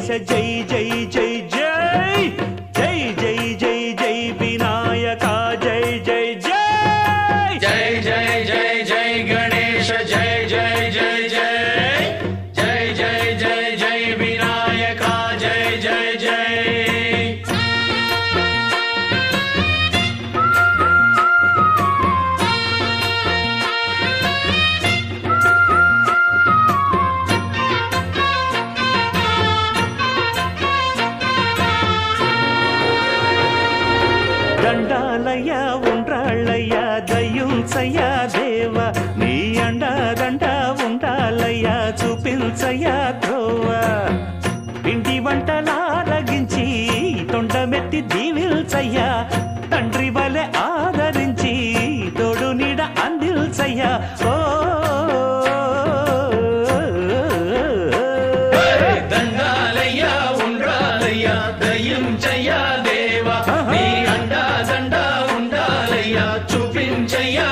జై జై జై జై జై జై జై జై వినాయక జై జై జై జై జై జై జై గణేశ జై జై జై జై జై జై జై జై వినాయక జై జై జై దండాలయ్యా ఉండ్రాళ్ళయ్యా దయ్యుంచయ్యా దేవ నీ అండదండ ఉండాలయ్యా చూపించయ్యా త్రోవ పిండి వంటలారగించి తొండమెత్తి దీవిల్చయ్యా తండ్రి వలె ఆదరించి తోడు నీడ అందిల్చయ్యా ఓ దండాలయ్యా ఉండ్రాలయ్యా దయ్యం చయ్యా దేవా నీ అండా దండా ఉండాలయ్యా చూపించయ్యా